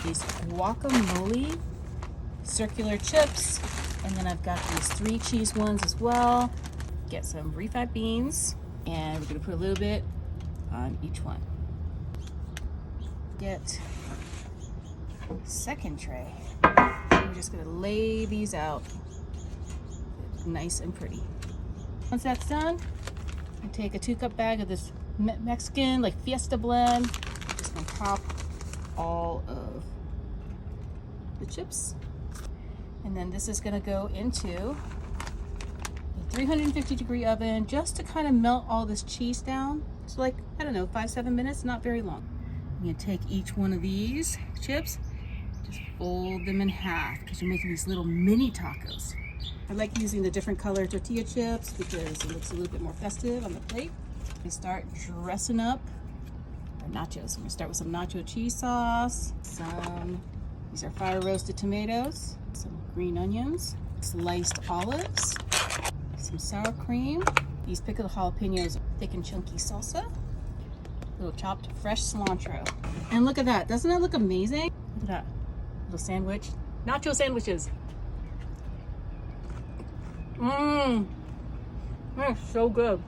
these guacamole circular chips, and then I've got these 3 cheese ones as well. Get some refried beans, and we're gonna put a little bit on each one. Get second tray. I'm just gonna lay these out nice and pretty. Once that's done, I take a 2-cup bag of this Mexican like Fiesta blend. Just gonna pop all of the chips, and then this is gonna go into a 350-degree oven just to kind of melt all this cheese down. So like, I don't know, 5-7 minutes, not very long. I'm gonna take each one of these chips, just fold them in half because you're making these little mini tacos. I like using the different color tortilla chips because it looks a little bit more festive on the plate. We start dressing up our nachos. I'm gonna start with some nacho cheese sauce, these are fire roasted tomatoes, some green onions, sliced olives, some sour cream, these pickled jalapenos, thick and chunky salsa, little chopped fresh cilantro. And look at that, doesn't that look amazing? Look at that little sandwich, nacho sandwiches. That's so good.